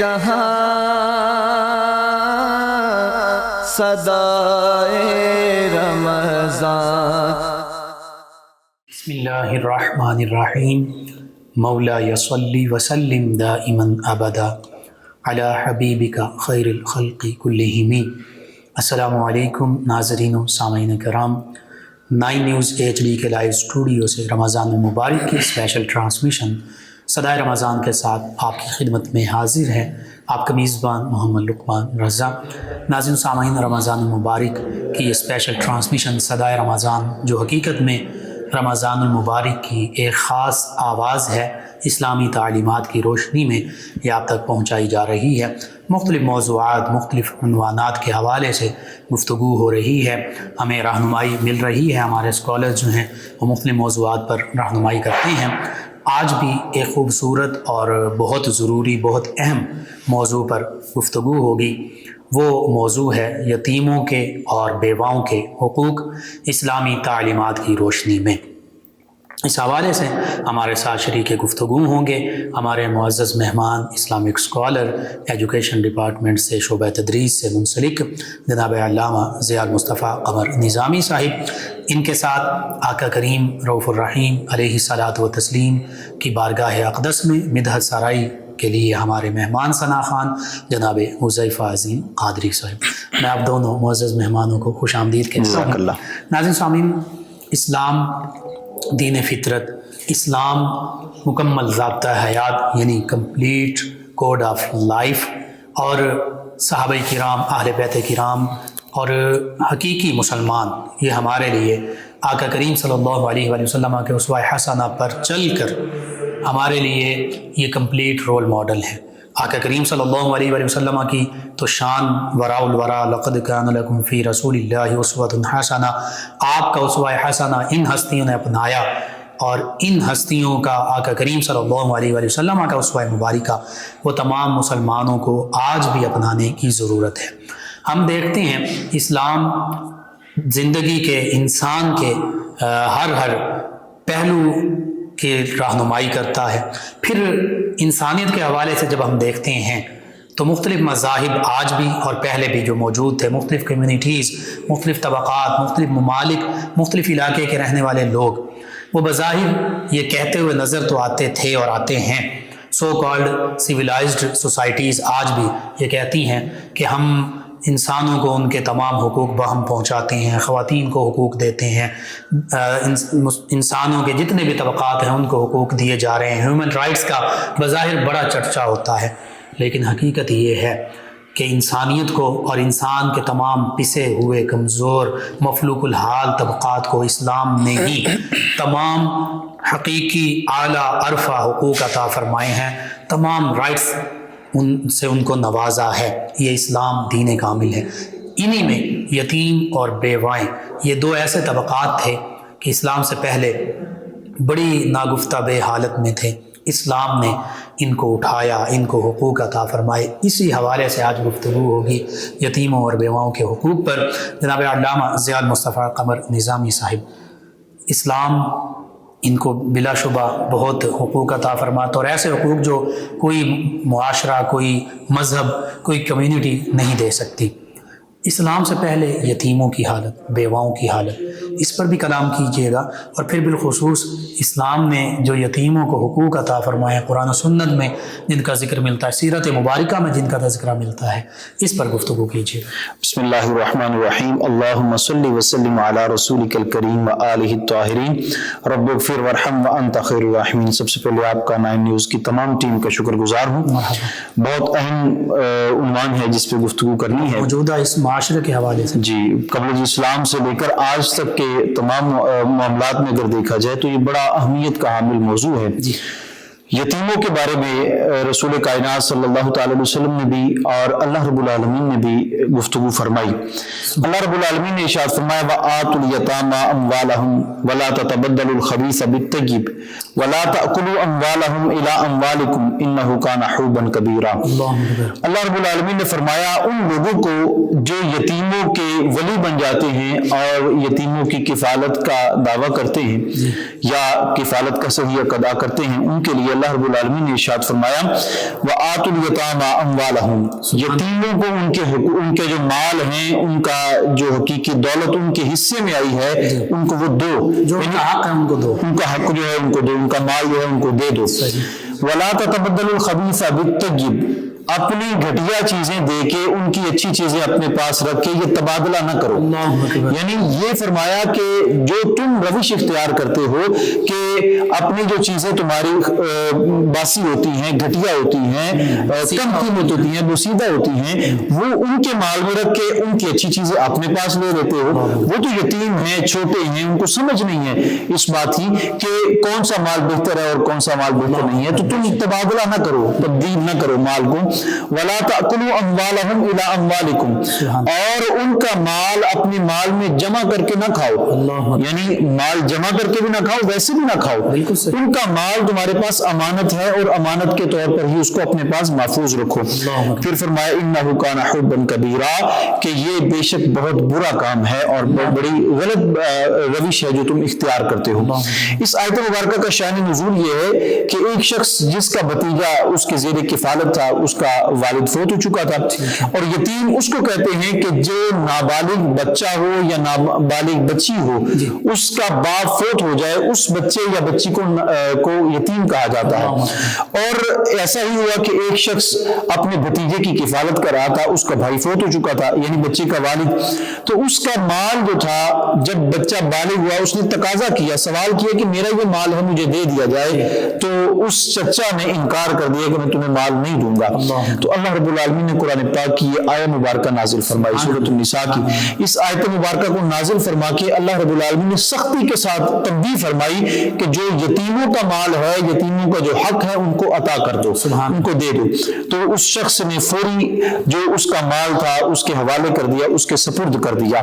جہاں صدائے رمضان۔ بسم اللہ الرحمن الرحیم۔ مولا صلی وسلم دائما ابدا علی حبیبک خیر الخلق کلہم۔ السلام علیکم ناظرین و سامعین کرام، 9 نیوز HD کے لائیو اسٹوڈیو سے رمضان المبارک کی اسپیشل ٹرانسمیشن صدائے رمضان کے ساتھ آپ کی خدمت میں حاضر ہے آپ کا میزبان محمد لقمان رضا۔ ناظرین و سامعین، رمضان المبارک کی یہ اسپیشل ٹرانسمیشن صدائے رمضان، جو حقیقت میں رمضان المبارک کی ایک خاص آواز ہے، اسلامی تعلیمات کی روشنی میں یہ آپ تک پہنچائی جا رہی ہے۔ مختلف موضوعات، مختلف عنوانات کے حوالے سے گفتگو ہو رہی ہے، ہمیں رہنمائی مل رہی ہے، ہمارے اسکالرز جو ہیں وہ مختلف موضوعات پر رہنمائی کرتے ہیں۔ آج بھی ایک خوبصورت اور بہت ضروری، بہت اہم موضوع پر گفتگو ہوگی۔ وہ موضوع ہے یتیموں کے اور بیواؤں کے حقوق اسلامی تعلیمات کی روشنی میں۔ اس حوالے سے ہمارے ساتھ شریک گفتگو ہوں گے ہمارے معزز مہمان، اسلامک اسکالر، ایجوکیشن ڈپارٹمنٹ سے شعبہ تدریس سے منسلک جناب علامہ ضیاء المصطفیٰ قمر نظامی صاحب۔ ان کے ساتھ آقا کریم رؤوف الرحیم علیہ الصلاۃ و تسلیم کی بارگاہ اقدس میں مدحت سرائی کے لیے ہمارے مہمان ثنا خان جناب حذیفہ عظیم قادری صاحب۔ میں آپ دونوں معزز مہمانوں کو خوش آمدید کہتا ہوں۔ ناظرین سامعین، اسلام دین فطرت، اسلام مکمل ضابطہ حیات یعنی کمپلیٹ کوڈ آف لائف، اور صحابہ کرام، اہل بیت کرام اور حقیقی مسلمان، یہ ہمارے لیے آقا کریم صلی اللہ علیہ وآلہ وسلم کے اسوہ حسنہ پر چل کر ہمارے لیے یہ کمپلیٹ رول ماڈل ہے۔ آقا کریم صلی اللہ علیہ وآلہ وسلم کی تو شان وراء الورا، لقد کان لکم فی رسول اللہ اسوۃ حسنہ، آپ کا اسوہ حسنہ ان ہستیوں نے اپنایا، اور ان ہستیوں کا آقا کریم صلی اللہ علیہ وآلہ وسلم کا اسوہ مبارکہ وہ تمام مسلمانوں کو آج بھی اپنانے کی ضرورت ہے۔ ہم دیکھتے ہیں اسلام زندگی کے، انسان کے ہر پہلو کی رہنمائی کرتا ہے۔ پھر انسانیت کے حوالے سے جب ہم دیکھتے ہیں تو مختلف مذاہب آج بھی اور پہلے بھی جو موجود تھے، مختلف کمیونٹیز، مختلف طبقات، مختلف ممالک، مختلف علاقے کے رہنے والے لوگ، وہ بظاہر یہ کہتے ہوئے نظر تو آتے تھے اور آتے ہیں، سو کالڈ سویلائزڈ سوسائٹیز آج بھی یہ کہتی ہیں کہ ہم انسانوں کو ان کے تمام حقوق بہم پہنچاتے ہیں، خواتین کو حقوق دیتے ہیں، انسانوں کے جتنے بھی طبقات ہیں ان کو حقوق دیے جا رہے ہیں، ہیومن رائٹس کا بظاہر بڑا چرچا ہوتا ہے، لیکن حقیقت یہ ہے کہ انسانیت کو اور انسان کے تمام پسے ہوئے کمزور مفلوق الحال طبقات کو اسلام نے ہی تمام حقیقی اعلیٰ عرفہ حقوق عطا فرمائے ہیں، تمام رائٹس ان سے ان کو نوازا ہے۔ یہ اسلام دین کامل ہے۔ انہی میں یتیم اور بیوائیں، یہ دو ایسے طبقات تھے کہ اسلام سے پہلے بڑی ناگفتہ بے حالت میں تھے، اسلام نے ان کو اٹھایا، ان کو حقوق عطا فرمائے۔ اسی حوالے سے آج گفتگو ہوگی یتیموں اور بیواؤں کے حقوق پر۔ جناب علامہ ضیاء المصطفیٰ قمر نظامی صاحب، اسلام ان کو بلا شبہ بہت حقوق عطا فرماتا، اور ایسے حقوق جو کوئی معاشرہ، کوئی مذہب، کوئی کمیونٹی نہیں دے سکتی۔ اسلام سے پہلے یتیموں کی حالت، بیواؤں کی حالت، اس پر بھی کلام کیجیے گا، اور پھر بالخصوص اسلام نے جو یتیموں کو حقوق عطا فرمائے قرآن و سنت میں جن کا ذکر ملتا ہے، سیرت مبارکہ میں جن کا تذکرہ ملتا ہے، اس پر گفتگو کیجیے گا۔ بسم اللہ الرحمن الرحیم۔ اللہم صلی وسلم علی رسولک الکریم وآلہ الطاہرین، رب اغفر وارحم وانت خیر الراحمین۔ سب سے پہلے آپ کا 9 نیوز کی تمام ٹیم کا شکر گزار ہوں۔ بہت اہم عنوان ہے جس پہ گفتگو کرنی ہے، موجودہ اس معاشرے کے حوالے سے۔ جی، قبل اسلام سے لے کر آج تک کے تمام معاملات میں اگر دیکھا جائے تو یہ بڑا اہمیت کا حامل موضوع ہے۔ جی، یتیموں کے بارے میں رسول کائنات صلی اللہ تعالی علیہ وسلم نے بھی اور اللہ رب العالمین نے بھی گفتگو فرمائی۔ اللہ رب العالمین نے ارشاد فرمایا وَآتُوا الْيَتَامَىٰ أَمْوَالَهُمْ وَلَا تَتَبَدَّلُوا الْخَبِيثَ بِالطَّيِّبِ وَلَا تَأْكُلُوا أَمْوَالَهُمْ إِلَىٰ أَمْوَالِكُمْ إِنَّهُ كَانَ حُوبًا كَبِيرًا۔ اللہ رب العالمین نے فرمایا ان لوگوں کو جو یتیموں کے ولی بن جاتے ہیں اور یتیموں کی کفالت کا دعویٰ کرتے ہیں یا کفالت کا صحیح ادا کرتے ہیں، ان کے لیے اللہ رب العالمین نے ارشاد فرمایا وَآتُوا الْيَتَامَىٰ أَمْوَالَهُمْ، یتیموں کو ان کے جو مال ہیں، ان کا جو حقیقی دولت ان کے حصے میں آئی ہے ان کو وہ دو، جو ان کا حق ہے ان کو دو، ان کا حق جو ہے ان کو دو، ان کا مال جو ہے ان کو دے دو. وَلَا تَتَبَدَّلُوا الْخَبِيثَ بِالطَّيِّبِ، اپنی گھٹیا چیزیں دے کے ان کی اچھی چیزیں اپنے پاس رکھ کے یہ تبادلہ نہ کرو. یعنی یہ فرمایا کہ جو تم روش اختیار کرتے ہو کہ اپنی جو چیزیں تمہاری باسی ہوتی ہیں، گھٹیا ہوتی ہیں، کم قیمت ہوتی ہیں، بوسیدہ ہوتی ہیں، وہ ان کے مال میں رکھ کے ان کی اچھی چیزیں اپنے پاس لے لیتے ہو. وہ تو یتیم ہیں، چھوٹے ہیں، ان کو سمجھ نہیں ہے اس بات کی کہ کون سا مال بہتر ہے اور کون سا مال بہتر نہیں ہے، تو تم تبادلہ نہ کرو، تبدیل نہ کرو مال کو. وَلَا تَأْكُلُوا أَمْوَالَهُمْ إِلَىٰ أَمْوَالِكُمْ، اور ان کا مال اپنے مال میں جمع کر کے نہ کھاؤ. یعنی مال جمع کر کے بھی نہ کھاؤ، ویسے بھی نہ کھاؤ. ان کا مال تمہارے پاس امانت ہے اور امانت کے طور پر ہی اس کو اپنے پاس محفوظ رکھو. پھر فرمایا إِنَّهُ كَانَ حُبًّا كَبِيرًا، کہ یہ بے شک بہت برا کام ہے اور بہت بڑی غلط روش ہے جو تم اختیار کرتے ہو. اس آیت مبارکہ کا شان نزول یہ ہے کہ ایک شخص جس کا بھتیجا اس کے زیر کفالت تھا، اس کا والد فوت ہو چکا تھا، اور یتیم اس کو کہتے ہیں کہ جو نابالغ بچہ ہو یا نابالغ بچی ہو، اس کا باپ فوت ہو جائے، اس بچے یا بچی کو یتیم کہا جاتا ہے. اور ایسا ہی ہوا کہ ایک شخص اپنے بھتیجے کی کفالت کر رہا تھا، اس کا بھائی فوت ہو چکا تھا، یعنی بچے کا والد. تو اس کا مال جو تھا، جب بچہ بالغ ہوا اس نے تقاضا کیا، سوال کیا کہ میرا یہ مال ہے مجھے دے دیا جائے. تو اس چچا نے انکار کر دیا کہ میں تمہیں مال نہیں دوں گا. تو اللہ رب العالمین نے قرآن پاک کی یہ آیت مبارکہ نازل فرمائی، سورۃ النساء کی. اس آیت مبارکہ کو نازل فرما کے اللہ رب العالمین نے سختی کے ساتھ تنبیہ فرمائی کہ جو یتیموں کا مال ہے، یتیموں کا جو حق ہے، ان کو عطا کر دو، ان کو دے دو. تو اس شخص نے فوری جو اس کا مال تھا اس کے حوالے کر دیا، اس کے سپرد کر دیا.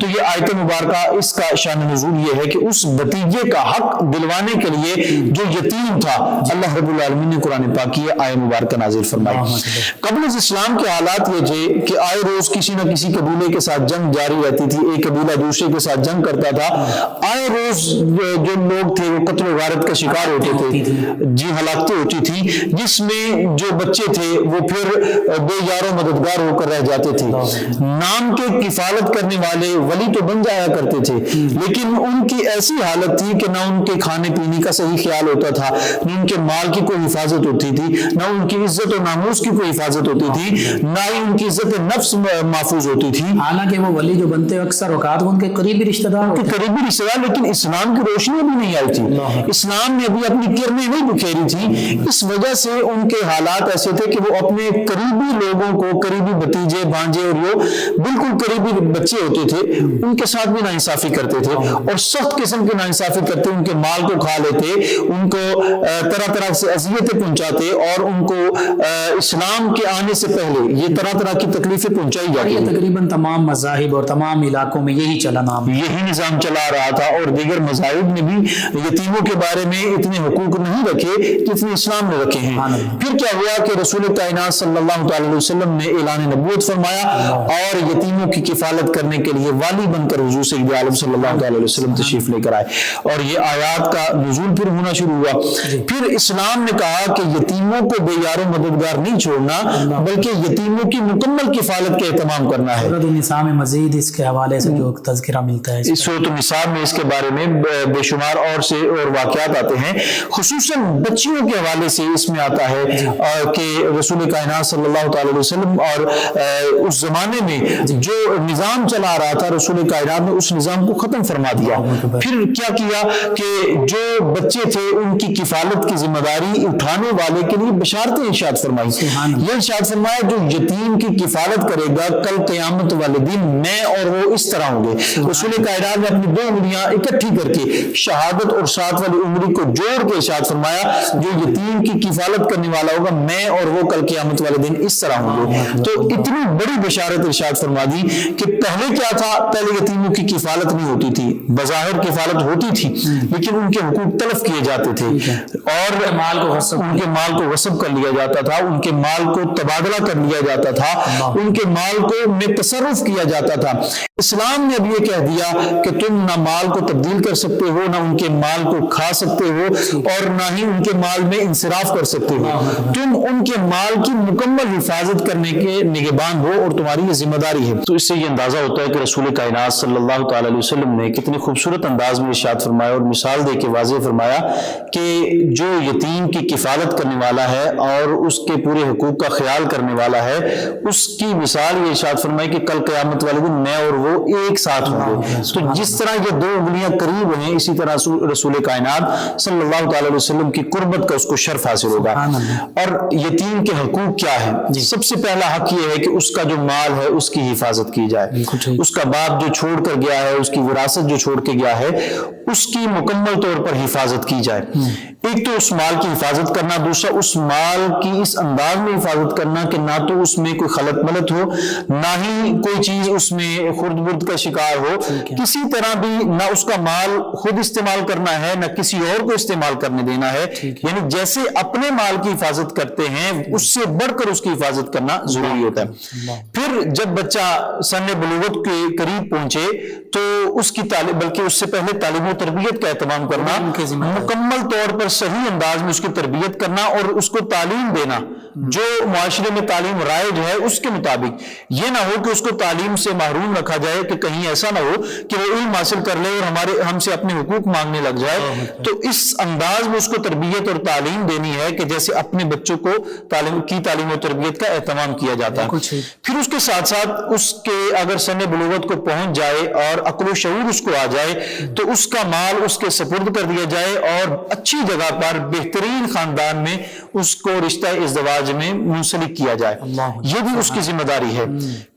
تو یہ آیت مبارکہ اس کا شان نزول یہ ہے کہ اس بھتیجے کا حق دلوانے کے لیے جو یتیم تھا، اللہ رب العالمین نے قرآن پاک کی آیت مبارکہ نازل فرمائی. قبل از اسلام کے حالات یہ تھے کہ آئے روز کسی نہ کسی قبیلے کے ساتھ جنگ جاری رہتی تھی، ایک قبیلہ دوسرے کے ساتھ جنگ کرتا تھا. آئے روز جو لوگ تھے وہ قتل و غارت کا شکار ہوتے تھے، جی ہلاکتیں ہوتی تھی، جس میں جو بچے تھے وہ پھر بے یار و مددگار ہو کر رہ جاتے تھے. نام کے کفالت کرنے والے ولی تو بن جایا کرتے تھے، لیکن ان کی ایسی حالت تھی کہ نہ ان کے کھانے پینے کا صحیح خیال ہوتا تھا، نہ ان کے مال کی کوئی حفاظت ہوتی تھی، نہ ان کی عزت و ناموس کی کوئی حفاظت ہوتی تھی، نہ ہی ان کی عزت نفس محفوظ ہوتی تھی. حالانکہ وہ ولی جو بنتے اکثر اوقات ان کے قریبی رشتہ دار ہوتے، قریبی رشتہ دار، لیکن اسلام کی روشنی ابھی نہیں آئی تھی، اسلام نے ابھی اپنی کرنیں نہیں بکھیری تھی. اس وجہ سے ان کے حالات ایسے تھے کہ وہ اپنے قریبی لوگوں کو، قریبی بھتیجے بھانجے اور جو بالکل قریبی بچے ہوتے تھے، ان کے ساتھ بھی ناانصافی کرتے تھے اور سخت قسم کی ناانصافی کرتے، ان کے مال کو کھا لیتے، ان کو طرح طرح سے اذیتیں پہنچاتے اور ان کو اسلام کے آنے سے پہلے یہ طرح طرح کی تکلیفیں پہنچائی جاتی ہیں. تقریباً تمام مذاہب اور تمام علاقوں میں یہی یہی نظام چلا رہا تھا، اور دیگر مذاہب نے بھی یتیموں کے بارے میں اتنے حقوق نہیں رکھے جتنے اسلام نے رکھے ہیں. پھر کیا ہوا کہ رسول کائنات صلی اللہ تعالی علیہ وسلم نے اعلان نبوت فرمایا اور یتیموں کی کفالت کرنے کے لیے والی بن کر حضور سید عالم صلی اللہ تعالی علیہ وسلم تشریف لے کر آئے، اور یہ آیات کا نزول پھر ہونا شروع ہوا. پھر اسلام نے کہا کہ یتیموں کو بے یار و مددگار نہیں چھوڑنا، بلکہ یتیموں کی مکمل کفالت کا اہتمام کرنا ہے. سورۃ النساء میں مزید اس کے حوالے سے جو تذکرہ ملتا ہے، سورۃ النساء میں اس کے بارے میں بے شمار اور واقعات آتے ہیں، خصوصاً بچیوں کے حوالے سے اس میں آتا ہے کہ رسول کائنات صلی اللہ تعالی علیہ وسلم اور اس زمانے میں جو نظام چلا رہا تھا رسول کائنات نے اس نظام کو ختم فرما دیا. پھر کیا کیا کہ جو بچے تھے ان کی کفالت کی ذمہ داری اٹھانے والے کے لیے بشارتیں ارشاد فرمائی. یہ ارشاد فرمایا جو یتیم کی کفالت کرے گا کل قیامت والے دن میں اور وہ اس طرح ہوں گے. رسول کائنات نے اپنی دو انگلیاں اکٹھی کر کے شہادت اور ساتھ والی انگلی کو جوڑ کے ارشاد فرمایا جو یتیم کی کفالت کرنے والا ہوگا میں اور وہ کل قیامت والے دن اس طرح ہوں گے. تو اتنی بڑی بشارت ارشاد فرما دی کہ پہلے کیا تھا، پہلے یتیموں کی کفالت نہیں ہوتی تھی، بظاہر کفالت ہوتی تھی لیکن ان کے حقوق تلف کیے جاتے تھے اور ان کے مال کو غصب کر لیا جاتا تھا، ان کے کے مال کو تبادلہ کر لیا جاتا تھا، ان کے مال کو میں تصرف کیا جاتا تھا۔ اسلام نے اب یہ کہہ دیا کہ تم نہ مال کو تبدیل کر سکتے ہو، نہ ان کے مال کو کھا سکتے ہو، اور نہ ہی ان کے مال میں انصراف کر سکتے ہو۔ تم ان کے مال کی مکمل حفاظت کرنے کے نگہبان ہو اور تمہاری یہ ذمہ داری ہے۔ تو اس سے یہ اندازہ ہوتا ہے کہ رسول کائنات صلی اللہ تعالی علیہ وسلم نے کتنی خوبصورت انداز میں ارشاد فرمایا اور مثال دے کے واضح فرمایا کہ جو یتیم کی کفالت کرنے والا ہے اور اس کے پورے حقوق کا خیال کرنے والا ہے، اس کی مثال یہ ارشاد فرمایا کہ کل قیامت والے دن میں اور وہ ایک ساتھ ہوں گے۔ تو جس طرح یہ دو انگلیاں قریب ہیں، اسی طرح رسول کائنات صلی اللہ تعالی علیہ وسلم کی قربت کا اس کو شرف حاصل ہوگا۔ اور یتیم کے حقوق کیا ہے؟ سب سے پہلا حق یہ ہے کہ اس کا جو مال ہے اس کی حفاظت کی جائے، اس کا باپ جو چھوڑ کر گیا ہے، اس کی وراثت جو چھوڑ کے گیا ہے، اس کی مکمل طور پر حفاظت کی جائے۔ ایک تو اس مال کی حفاظت کرنا، دوسرا اس مال کی اس انداز میں حفاظت کرنا کہ نہ تو اس میں کوئی خلط ملط ہو، نہ ہی کوئی چیز اس میں خرد برد کا شکار ہو، کسی طرح بھی نہ اس کا مال خود استعمال کرنا ہے نہ کسی اور کو استعمال کرنے دینا ہے۔ یعنی جیسے اپنے مال کی حفاظت کرتے ہیں اس سے بڑھ کر اس کی حفاظت کرنا ضروری ہوتا ہے۔ پھر جب بچہ سن بلوغت کے قریب پہنچے تو اس کی تعلیم، بلکہ اس سے پہلے تعلیم و تربیت کا اہتمام کرنا، مکمل طور پر صحیح انداز میں اس کی تربیت کرنا اور اس کو تعلیم دینا جو معاشرے میں تعلیم رائج ہے اس کے مطابق۔ یہ نہ ہو کہ اس کو تعلیم سے محروم رکھا جائے، کہ کہیں ایسا نہ ہو کہ وہ علم حاصل کر لے اور ہم سے اپنے حقوق مانگنے لگ جائے۔ تو اس انداز میں اس کو تربیت اور تعلیم دینی ہے کہ جیسے اپنے بچوں کو تعلیم و تربیت کا اہتمام کیا جاتا ہے۔ پھر اس کے ساتھ ساتھ اس کے اگر سن بلوغت کو پہنچ جائے اور عقل و شعور اس کو آ جائے تو اس کا مال اس کے سپرد کر دیا جائے اور اچھی جگہ پر بہترین خاندان میں اس کو رشتہ ازدواج میں منسلک کیا جائے، یہ بھی اس کی ذمہ داری ہے۔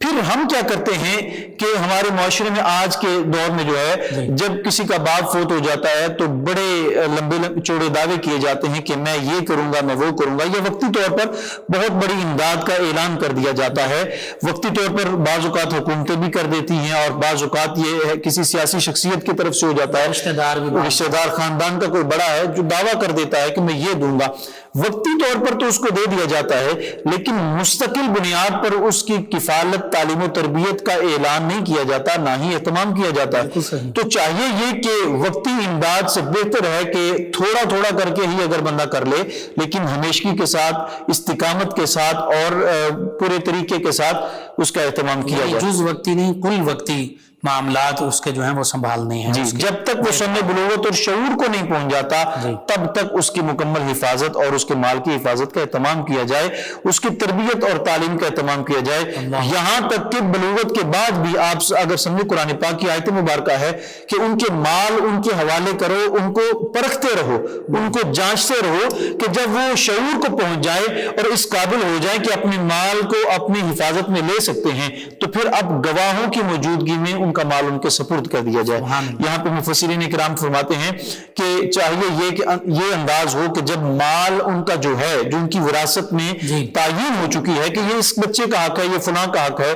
پھر ہم کیا کرتے ہیں کہ ہمارے معاشرے میں آج کے دور میں جو ہے جب کسی کا باپ فوت ہو جاتا ہے تو بڑے لمبے چوڑے دعوے کیے جاتے ہیں کہ میں یہ کروں گا، میں وہ کروں گا، یا وقتی طور پر بہت بڑی امداد کا اعلان کر دیا جاتا ہے۔ وقتی طور پر بعض اوقات حکومتیں بھی کر دیتی ہیں اور بعض اوقات یہ کسی سیاسی شخصیت کی طرف سے ہو جاتا ہے، رشتہ دار خاندان کا کوئی بڑا ہے جو دعویٰ کر دیتا ہے کہ میں یہ دوں گا۔ وقتی طور پر تو اس کو دے دیا جاتا ہے لیکن مستقل بنیاد پر اس کی کفالت، تعلیم و تربیت کا اعلان نہیں کیا جاتا، نہ ہی اہتمام کیا جاتا ہے۔ تو چاہیے یہ کہ وقتی امداد سے بہتر ہے کہ تھوڑا تھوڑا کر کے ہی اگر بندہ کر لے، لیکن ہمیشگی کے ساتھ، استقامت کے ساتھ اور پورے طریقے کے ساتھ اس کا اہتمام کیا جائے۔ جز وقتی نہیں، کل وقتی معاملات اس کے جو ہیں وہ سنبھالنے ہیں۔ جب تک وہ سن بلوغت اور شعور کو نہیں پہنچ جاتا تب تک اس کی مکمل حفاظت اور اس کے مال کی حفاظت کا اہتمام کیا جائے، اس کی تربیت اور تعلیم کا اہتمام کیا جائے، یہاں تک کہ بلوغت کے بعد بھی آپ اگر سمجھے قرآن پاک کی آیت مبارکہ ہے کہ ان کے مال ان کے حوالے کرو، ان کو پرکھتے رہو، ان کو جانچتے رہو کہ جب وہ شعور کو پہنچ جائے اور اس قابل ہو جائے کہ اپنے مال کو اپنی حفاظت میں لے سکتے ہیں تو پھر اب گواہوں کی موجودگی میں ان کا مال ان کے سپرد کر دیا جائے۔ یہاں پہ مفسرین کرام فرماتے ہیں کہ چاہیے یہ کہ یہ انداز ہو کہ جب مال ان کا جو ہے، جو ان کی وراثت میں تعین ہو چکی ہے کہ یہ اس بچے کا حق ہے، یہ فلاں کا حق ہے،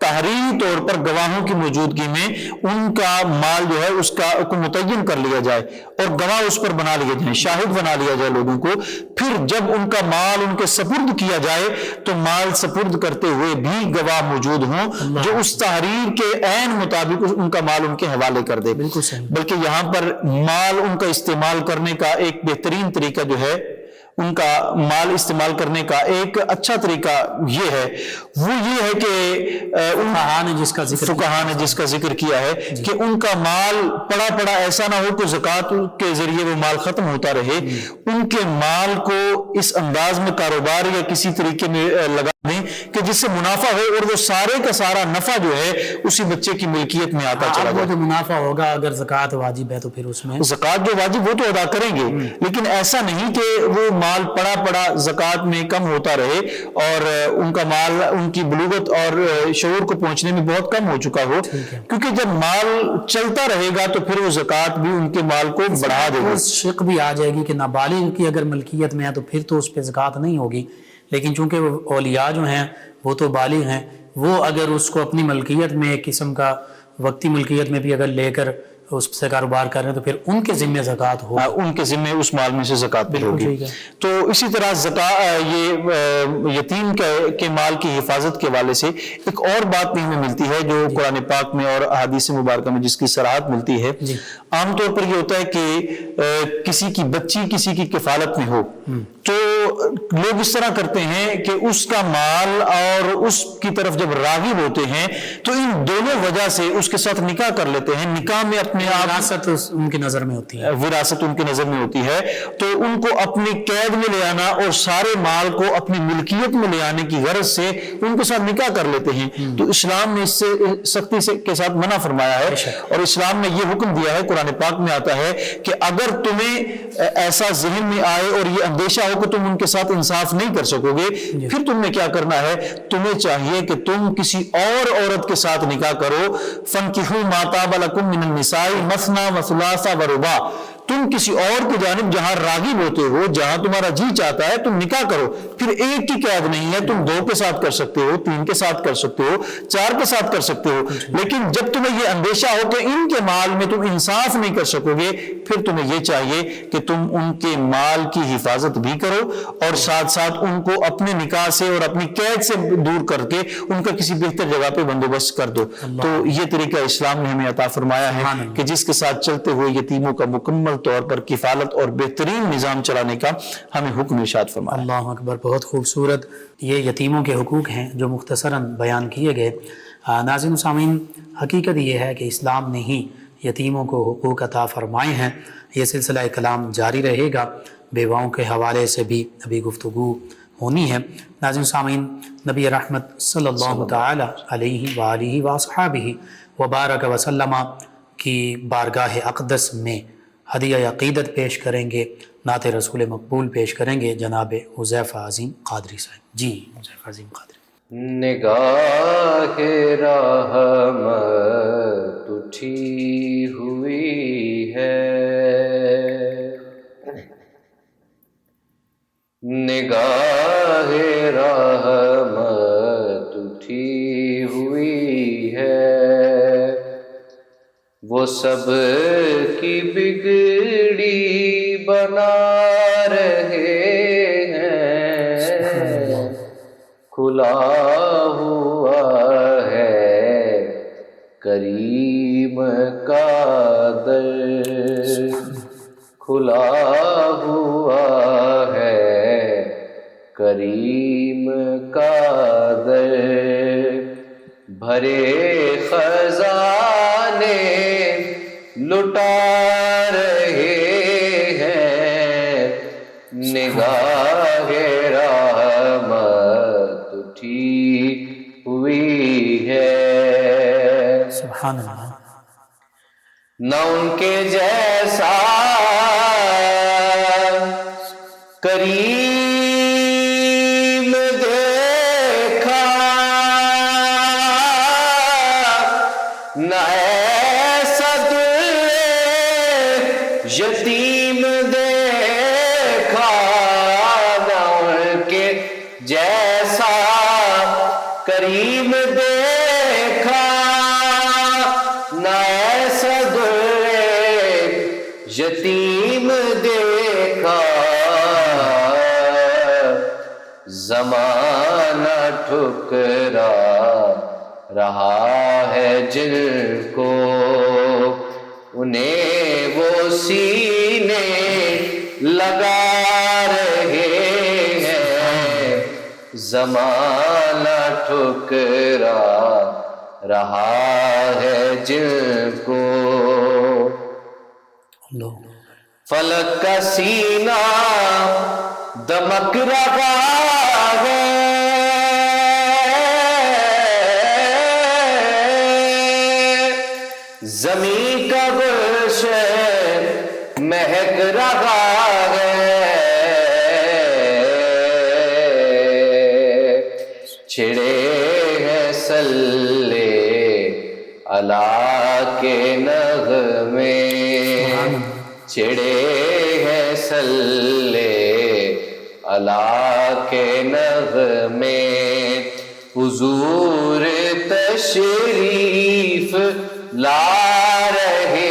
تحریری طور پر گواہوں کی موجودگی میں ان کا مال جو ہے اس کا کو متعین کر لیا جائے اور گواہ اس پر بنا لیے جائیں، شاہد بنا لیا جائے لوگوں کو۔ پھر جب ان کا مال ان کے سپرد کیا جائے تو مال سپرد کرتے ہوئے بھی گواہ موجود ہوں جو اس تحریر کے عین مطابق ان کا مال ان کے حوالے کر دے۔ بلکہ یہاں پر مال ان کا استعمال کرنے کا ایک بہترین طریقہ جو ہے، ان کا مال استعمال کرنے کا ایک اچھا طریقہ یہ ہے، وہ یہ ہے کہ فقہاء نے جس کا ذکر کیا ہے کہ ان کا مال پڑا ایسا نہ ہو کہ زکوٰۃ کے ذریعے وہ مال ختم ہوتا رہے، ان کے مال کو اس انداز میں کاروبار یا کسی طریقے میں لگا دیں کہ جس سے منافع ہو اور وہ سارے کا سارا نفع جو ہے اسی بچے کی ملکیت میں آتا چلا جائے۔ جو منافع ہوگا اگر زکوٰۃ واجب ہے تو پھر اس میں زکوٰۃ جو واجب وہ تو ادا کریں گے، لیکن ایسا نہیں کہ وہ مال پڑا زکوٰۃ میں کم ہوتا رہے اور ان کا مال ان کی بلوغت اور شعور کو پہنچنے میں بہت کم ہو چکا ہو، کیونکہ جب مال چلتا رہے گا تو پھر وہ زکوٰۃ بھی ان کے مال کو بڑھا دے گی۔ شک بھی آ جائے گی کہ نابالغ کی اگر ملکیت میں ہے تو پھر تو اس پہ زکوٰۃ نہیں ہوگی، لیکن چونکہ وہ اولیاء جو ہیں وہ تو بالغ ہیں، وہ اگر اس کو اپنی ملکیت میں ایک قسم کا وقتی ملکیت میں بھی اگر لے کر اس سے کاروبار کر رہے ہیں تو پھر ان کے ذمہ زکوٰۃ ہو، ان کے ذمے اس مال میں سے زکوٰۃ بھی بالکل ہوگی۔ ٹھیک ہے۔ تو اسی طرح یہ یتیم کے مال کی حفاظت کے حوالے سے ایک اور بات بھی ہمیں ملتی ہے جو قرآن پاک میں اور احادیث مبارکہ میں جس کی صراحت ملتی ہے۔ عام طور پر یہ ہوتا ہے کہ کسی کی بچی کسی کی کفالت میں ہو تو لوگ اس طرح کرتے ہیں کہ اس کا مال اور اس کی طرف جب راغب ہوتے ہیں تو ان دونوں وجہ سے اس کے ساتھ نکاح کر لیتے ہیں، نکاح میں اپنے آپ وراثت ان کی نظر میں ہوتی ہے، وراثت ان کی نظر میں ہوتی ہے، تو ان کو اپنی قید میں لے آنا اور سارے مال کو اپنی ملکیت میں لے آنے کی غرض سے ان کے ساتھ نکاح کر لیتے ہیں۔ تو اسلام نے اس سے سختی سے کے ساتھ منع فرمایا ہے، اور اسلام نے یہ حکم دیا ہے، قرآن پاک میں آتا ہے کہ اگر تمہیں ایسا ذہن میں آئے اور یہ اندیشہ ہو کہ تم ان کے ساتھ انصاف نہیں کر سکو گے، پھر تم نے کیا کرنا ہے، تمہیں چاہیے کہ تم کسی اور عورت کے ساتھ نکاح کرو۔ فَانْكِحُوا مَا طَابَ لَكُم مِّنَ النِّسَاءِ مَثْنَىٰ وَثُلَاثَ وَرُبَاعَ، تم کسی اور کی جانب جہاں راغب ہوتے ہو، جہاں تمہارا جی چاہتا ہے تم نکاح کرو، پھر ایک کی قید نہیں ہے، تم 2 کے ساتھ کر سکتے ہو، 3 کے ساتھ کر سکتے ہو، 4 کے ساتھ کر سکتے ہو، لیکن جب تمہیں یہ اندیشہ ہو کہ ان کے مال میں تم انصاف نہیں کر سکو گے، پھر تمہیں یہ چاہیے کہ تم ان کے مال کی حفاظت بھی کرو اور ساتھ ساتھ ان کو اپنے نکاح سے اور اپنی قید سے دور کر کے ان کا کسی بہتر جگہ پہ بندوبست کر دو۔ تو یہ طریقہ اسلام نے ہمیں عطا فرمایا ہے کہ جس کے ساتھ چلتے ہوئے یتیموں کا مکمل طور پر کفالت اور بہترین نظام چلانے کا ہمیں حکم ارشاد فرمایا۔ اللہ اکبر، بہت خوبصورت یہ یتیموں کے حقوق ہیں جو مختصراً بیان کیے گئے۔ ناظرین و سامعین، حقیقت یہ ہے کہ اسلام نے ہی یتیموں کو حقوق عطا فرمائے ہیں۔ یہ سلسلہ کلام جاری رہے گا، بیواؤں کے حوالے سے بھی ابھی گفتگو ہونی ہے۔ ناظرین و سامعین، نبی رحمت صلی اللہ تعالی علیہ وآلہ وصحبہ وبارک وسلم کی بارگاہ اقدس میں ہدیہ عقیدت پیش کریں گے، نعت رسول مقبول پیش کریں گے جناب حذیفہ عظیم قادری صاحب۔ جی حذیفہ عظیم قادری۔ نگاہ رحمت اٹھی ہوئی ہے، نگاہ رحمت اٹھی ہوئی ہے، وہ سب کی بگڑی بنا رہے ہیں، کھلا ہوا ہے کریم کا در، کھلا ہوا ہے کریم کا در، بھرے خزانے لٹا رہے ہیں، نگاہ رحمت اٹھی ہوئی ہے۔ سبحان اللہ۔ نہ ان کے جیسا کریم دیکھا، نہ ایسا یتیم دیکھا، نہ ان کے جیسا کریم دیکھا، نہ ایسا یتیم دیکھا، زمانہ ٹھکرا رہا ہے جن کو، انہیں وہ سینے لگا رہے ہیں، زمانہ ٹھکرا رہا ہے جن کو، فلک کا سینہ دمک رہا ہے، زمین کا گلشن مہک رہا ہے، چھڑے ہیں صلی اللہ کے نغمے، چھڑے ہیں صلی اللہ کے نغمے، حضور تشریف لا رہے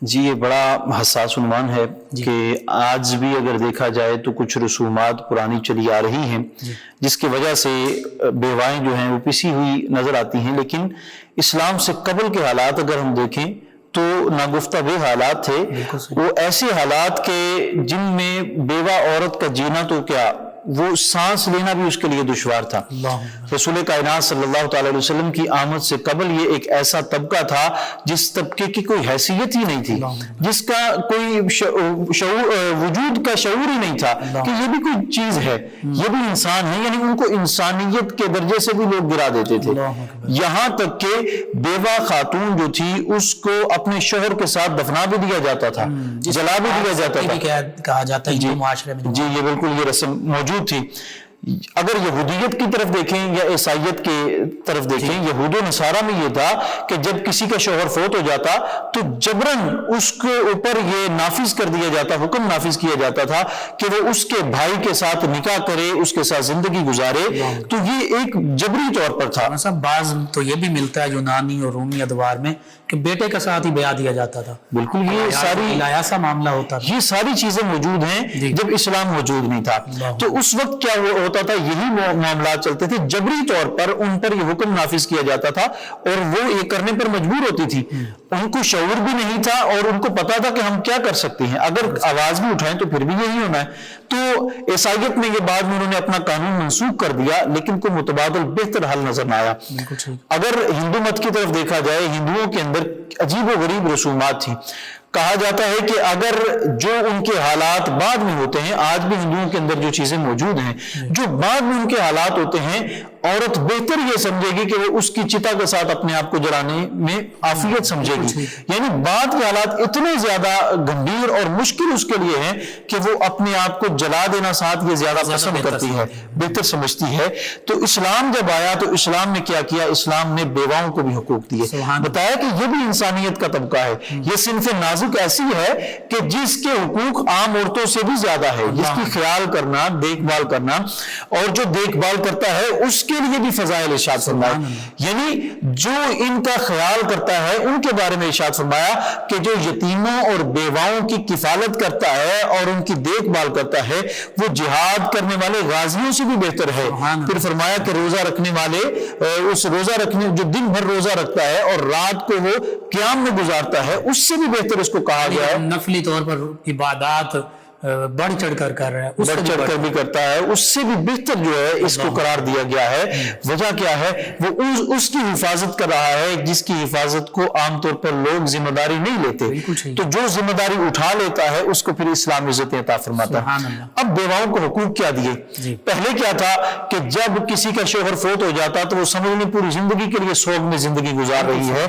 جی یہ بڑا حساس عنوان ہے کہ آج بھی اگر دیکھا جائے تو کچھ رسومات پرانی چلی آ رہی ہیں جس کی وجہ سے بیوائیں جو ہیں وہ پسی ہوئی نظر آتی ہیں، لیکن اسلام سے قبل کے حالات اگر ہم دیکھیں تو ناگفتہ بے حالات تھے، وہ ایسے حالات کہ جن میں بیوہ عورت کا جینا تو کیا وہ سانس لینا بھی اس کے لیے دشوار تھا۔ رسول کائنات صلی اللہ تعالی علیہ وسلم کی آمد سے قبل یہ ایک ایسا طبقہ تھا جس طبقے کی کوئی حیثیت ہی نہیں تھی، جس کا کوئی وجود کا شعور ہی نہیں تھا کہ یہ بھی کوئی چیز ہے، یہ بھی انسان ہے، یعنی ان کو انسانیت کے درجے سے بھی لوگ گرا دیتے تھے، یہاں تک کہ بیوہ خاتون جو تھی اس کو اپنے شوہر کے ساتھ دفنا بھی دیا جاتا تھا، جلا بھی دیا جاتا تھا، کہا جاتا ہے معاشرے میں۔ جی یہ بالکل یہ رسم موجود تھی۔ اگر یہودیت کی طرف دیکھیں یا عیسائیت کی طرف دیکھیں، یہود و نصارہ میں یہ تھا کہ جب کسی کا شوہر فوت ہو جاتا تو جبراً اس کے اوپر یہ نافذ کر دیا جاتا، حکم نافذ کیا جاتا تھا کہ وہ اس کے بھائی کے ساتھ نکاح کرے، اس کے ساتھ زندگی گزارے، تو یہ ایک جبری طور پر تھا۔ بعض تو یہ بھی ملتا ہے یونانی اور رومی ادوار میں کہ بیٹے کا ساتھ ہی بیعہ دیا جاتا تھا، بالکل یہ ساری ایسا معاملہ ہوتا تھا، یہ ساری چیزیں موجود ہیں جب اسلام موجود نہیں تھا۔ تو اس وقت کیا ہوتا تھا، یہی معاملات چلتے تھے، جبری طور پر ان پر یہ حکم نافذ کیا جاتا تھا اور وہ یہ کرنے پر مجبور ہوتی تھی، ان کو شعور بھی نہیں تھا اور ان کو پتا تھا کہ ہم کیا کر سکتے ہیں، اگر آواز بھی اٹھائیں تو پھر بھی یہی ہونا ہے۔ تو عیسائیت میں یہ بعد میں انہوں نے اپنا قانون منسوخ کر دیا، لیکن کوئی متبادل بہتر حل نظر نہ آیا۔ اگر ہندو مت کی طرف دیکھا جائے، ہندوؤں کے اندر عجیب و غریب رسومات تھی۔ کہا جاتا ہے کہ اگر جو ان کے حالات بعد میں ہوتے ہیں، آج بھی ہندوؤں کے اندر جو چیزیں موجود ہیں، جو بعد میں ان کے حالات ہوتے ہیں، عورت بہتر یہ سمجھے گی کہ وہ اس کی چتا کے ساتھ اپنے آپ کو جلانے میں عافیت سمجھے گی، یعنی بعد کے حالات اتنے زیادہ گمبھیر اور مشکل اس کے لیے ہیں کہ وہ اپنے آپ کو جلا دینا ساتھ یہ زیادہ پسند کرتی ہے، بہتر سمجھتی ہے۔ تو اسلام جب آیا تو اسلام نے کیا کیا، اسلام نے بیواؤں کو بھی حقوق دیے، بتایا کہ یہ بھی انسانیت کا طبقہ ہے، یہ صنف نازک ایسی ہے کہ جس کے حقوق عام عورتوں سے بھی زیادہ ہے، جس کی خیال کرنا، دیکھ بھال کرنا، اور جو دیکھ بھال کرتا ہے اس کے لیے بھی فضائل ارشاد فرمایا، یعنی جو ان کا خیال کرتا ہے ان کے بارے میں ارشاد فرمایا کہ جو یتیموں اور بیواؤں کی کفالت کرتا ہے اور ان کی دیکھ بھال کرتا ہے وہ جہاد کرنے والے غازیوں سے بھی بہتر ہے۔ پھر فرمایا کہ روزہ رکھنے والے، اس روزہ رکھنے جو دن بھر روزہ رکھتا ہے اور رات کو وہ قیام میں گزارتا ہے، اس سے بھی بہتر اس کو کہا گیا ہے۔ نفلی طور پر عبادات بڑھ چڑھ کر کر رہا ہے، بڑھ چڑھ کر بھی کرتا ہے، اس سے بھی بہتر جو ہے اس کو قرار دیا گیا ہے۔ وجہ کیا ہے، وہ اس کی حفاظت کر رہا ہے جس کی حفاظت کو عام طور پر لوگ ذمہ داری نہیں لیتے، تو جو ذمہ داری اٹھا لیتا ہے اس کو پھر اسلام عزت عطا فرماتا ہے۔ اب بیواؤں کو حقوق کیا دیے؟ پہلے کیا تھا کہ جب کسی کا شوہر فوت ہو جاتا تو وہ سمجھنے پوری زندگی کے لیے سوگ میں زندگی گزار رہی ہے،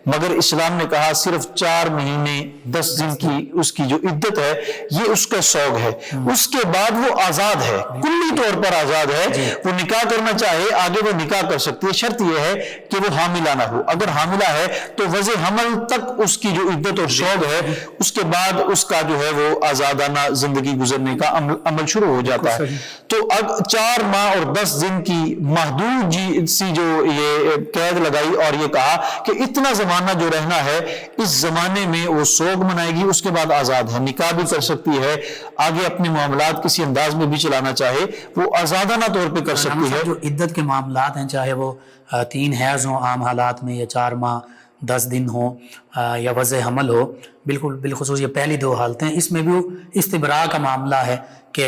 مگر اسلام نے کہا صرف 4 مہینے 10 دن کی اس کی جو عدت ہے یہ اس کا سوگ ہے، اس کے بعد وہ آزاد ہے، کلی طور پر آزاد ہے، وہ نکاح کرنا چاہے آگے وہ نکاح کر سکتی ہے، شرط یہ ہے کہ وہ حاملہ نہ ہو، اگر حاملہ ہے تو وضع حمل تک اس کی جو عدت اور سوگ ہے، اس کے بعد اس کا جو ہے وہ آزادانہ زندگی گزرنے کا عمل شروع ہو جاتا ہے۔ تو اب 4 ماہ اور 10 دن کی محدود سی جو یہ قید لگائی اور یہ کہا کہ اتنا زمانہ جو رہنا ہے اس زمانے میں وہ سوگ منائے گی، اس کے بعد آزاد ہے، نکاح بھی کر سکتی ہے، آگے اپنے معاملات کسی انداز میں بھی چلانا چاہے وہ آزادانہ طور پہ کر سکتی ہے۔ جو عدت کے معاملات ہیں، چاہے وہ 3 حیض ہوں عام حالات میں، یا 4 ماہ 10 دن ہو، یا وضع حمل ہو، بالخصوص یہ پہلی 2 حالتیں، اس میں بھی استبراء کا معاملہ ہے کہ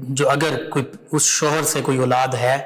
جو اگر کوئی اس شوہر سے کوئی اولاد ہے،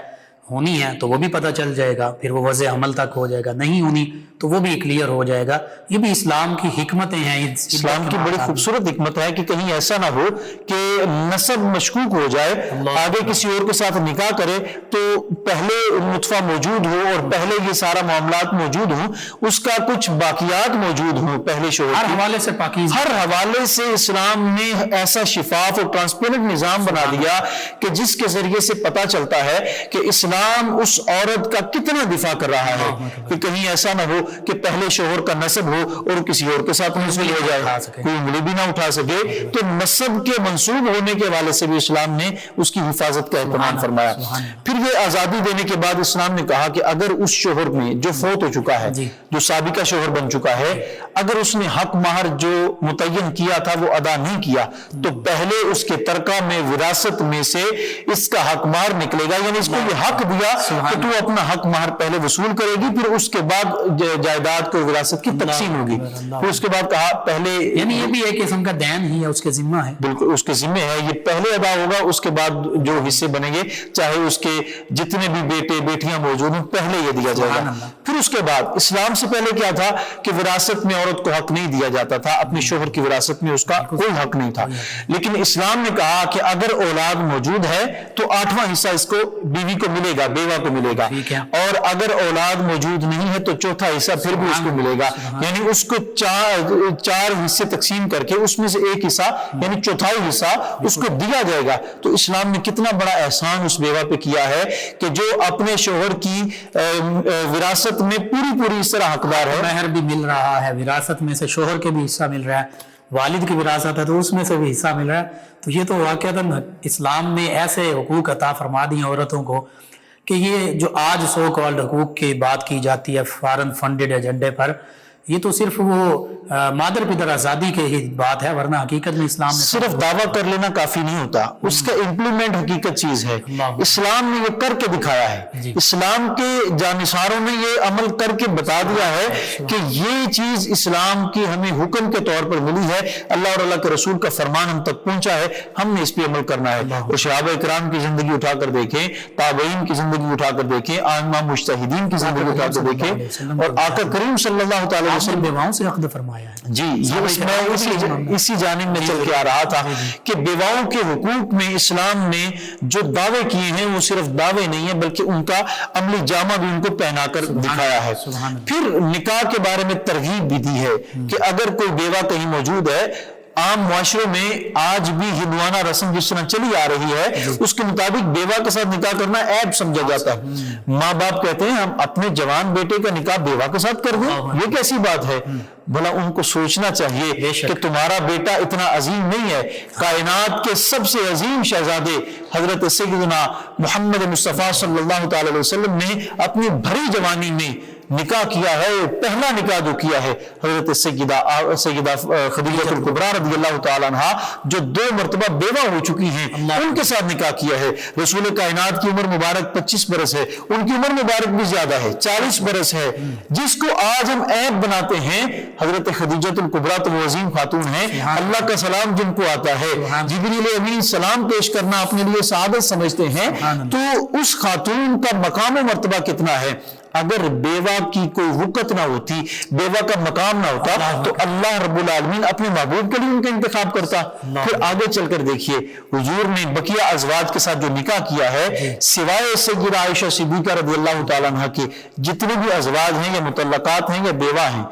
ہونی ہے تو وہ بھی پتہ چل جائے گا، پھر وہ وضع حمل تک ہو جائے گا، نہیں ہونی تو وہ بھی کلیئر ہو جائے گا۔ یہ بھی اسلام کی حکمتیں ہیں، اسلام کی بڑی خوبصورت حکمت ہے کہ کہیں ایسا نہ ہو کہ نسب مشکوک ہو جائے، آگے کسی اور کے ساتھ نکاح کرے تو پہلے نطفہ موجود ہو اور پہلے یہ سارا معاملات موجود ہوں، اس کا کچھ باقیات موجود ہوں پہلے شوہر ہر حوالے سے پاکیزہ، ہر حوالے سے اسلام نے ایسا شفاف اور ٹرانسپیرنٹ نظام بنا دیا کہ جس کے ذریعے سے پتہ چلتا ہے کہ اسلام اسلام اس عورت کا کتنا دفاع کر رہا ہے کہ کہیں ایسا نہ ہو کہ پہلے شوہر کا نسب ہو اور کسی اور کے ساتھ منسوب ہو جائے، کوئی انگلی بھی نہ اٹھا سکے. تو نسب کے منسوب ہونے کے حوالے سے بھی اسلام نے اس کی حفاظت کا اہتمام فرمایا. پھر یہ آزادی دینے کے بعد اسلام نے کہا کہ اگر اس شوہر میں جو فوت ہو چکا ہے، جو سابقہ شوہر بن چکا ہے، اگر اس نے حق مہر جو متعین کیا تھا وہ ادا نہیں کیا تو پہلے اس کے ترکہ میں وراثت میں سے اس کا حق مہر نکلے گا. یعنی اس کو یہ حق دیا کہ تو اپنا حق مہر پہلے وصول کرے گی، پھر اس کے بعد جائیداد کو وراثت کی تقسیم ہوگی. پھر اس کے بعد کہا پہلے، یعنی یہ بھی ایک قسم کا دین ہی ہے، اس کے ذمہ ہے. بالکل اس کے ذمہ ہے، یہ پہلے ادا ہوگا، اس کے بعد جو حصے بنیں گے چاہے اس کے جتنے بھی بیٹے بیٹیاں موجود ہیں پہلے یہ دیا جائے گا. پھر اس کے بعد اسلام سے پہلے کیا تھا کہ وراثت میں عورت کو حق نہیں دیا جاتا تھا، اپنے شوہر کی وراثت میں اس کا کوئی حق نہیں تھا. لیکن اسلام نے کہا کہ اگر اولاد موجود ہے تو 8واں حصہ اس کو بیوی کو ملے گا، بیوہ کو ملے گا، اور اگر اولاد موجود نہیں ہے تو 4تھا حصہ پھر بھی اس کو ملے گا. یعنی اس کو چار حصے تقسیم کر کے اس میں سے ایک حصہ یعنی 4تھائی حصہ اس کو دیا جائے گا. تو اسلام نے کتنا بڑا احسان اس بیوہ پہ کیا ہے کہ جو اپنے شوہر کی وراثت میں پوری اس طرح حقدار ہے. مہر بھی مل رہا ہے، وراثت میں سے شوہر کے بھی حصہ مل رہا ہے، والد کی وراثت ہے تو اس میں سے بھی حصہ مل رہا ہے. تو یہ تو واقعتاً اسلام نے ایسے حقوق عطا فرما دی عورتوں کو کہ یہ جو آج سو کالڈ حقوق کی بات کی جاتی ہے فارن فنڈڈ ایجنڈے پر، یہ تو صرف وہ مادر پدر آزادی کی ہی بات ہے، ورنہ حقیقت میں اسلام نے صرف دعویٰ کر لینا کافی نہیں ہوتا، اس کا امپلیمنٹ حقیقت چیز ہے. اسلام نے یہ کر کے دکھایا ہے، اسلام کے جانشاروں نے یہ عمل کر کے بتا دیا ہے کہ یہ چیز اسلام کی ہمیں حکم کے طور پر ملی ہے، اللہ اور اللہ کے رسول کا فرمان ہم تک پہنچا ہے، ہم نے اس پہ عمل کرنا ہے. اور صحابہ اکرام کی زندگی اٹھا کر دیکھیں، تابعین کی زندگی اٹھا کر دیکھیں، ائمہ مجتہدین کی زندگی اٹھا کر دیکھیں، اور آقا کریم صلی اللہ تعالی وسلم بیواؤں سے عقد فرمایا ہے. جی یہ میں اسی جانب میں چل کے آ رہا تھا کہ بیواؤں کے حقوق میں اسلام نے جو دعوے کیے ہیں وہ صرف دعوے نہیں ہیں بلکہ ان کا عملی جامہ بھی ان کو پہنا کر دکھایا ہے. پھر نکاح کے بارے میں ترغیب بھی دی ہے کہ اگر کوئی بیوہ کہیں موجود ہے، عام معاشرے میں آج بھی ہندوانہ رسم جس طرح چلی آ رہی ہے اس کے مطابق بیوہ کے ساتھ نکاح کرنا عیب سمجھا جاتا ہے. ماں باپ کہتے ہیں ہم اپنے جوان بیٹے کا نکاح بیوہ کے ساتھ کر دیں، یہ کیسی بات ہے؟ بھلا ان کو سوچنا چاہیے کہ تمہارا بیٹا اتنا عظیم نہیں ہے. کائنات کے سب سے عظیم شہزادے حضرت سیدنا محمد مصطفیٰ صلی اللہ تعالی علیہ وسلم نے اپنی بھری جوانی میں نکاح کیا ہے. پہلا نکاح جو کیا ہے حضرت سیدہ خدیجہ الکبریٰ رضی اللہ تعالیٰ عنہ جو 2 مرتبہ بیوہ ہو چکی ہیں ان کے ساتھ نکاح کیا ہے. رسول کائنات کی عمر مبارک 25 برس ہے، ان کی عمر مبارک بھی زیادہ ہے، 40 برس ہے. جس کو آج ہم عیب بناتے ہیں، حضرت خدیجہ الکبریٰ تو وہ عظیم خاتون ہیں، اللہ کا سلام جن کو آتا ہے، جبریل امین سلام پیش کرنا اپنے لیے سعادت سمجھتے ہیں. تو اس خاتون کا مقام و مرتبہ کتنا ہے. اگر بیوہ کی کوئی وقت نہ ہوتی، بیوہ کا مقام نہ ہوتا تو اللہ رب العالمین اپنے محبوب کے لیے ان کا انتخاب کرتا. پھر آگے چل کر دیکھیے حضور نے بقیہ ازواج کے ساتھ جو نکاح کیا ہے، سوائے سیدہ عائشہ صدیقہ رضی اللہ تعالیٰ عنہ کے جتنے بھی ازواج ہیں یا مطلقات ہیں یا بیوہ ہیں،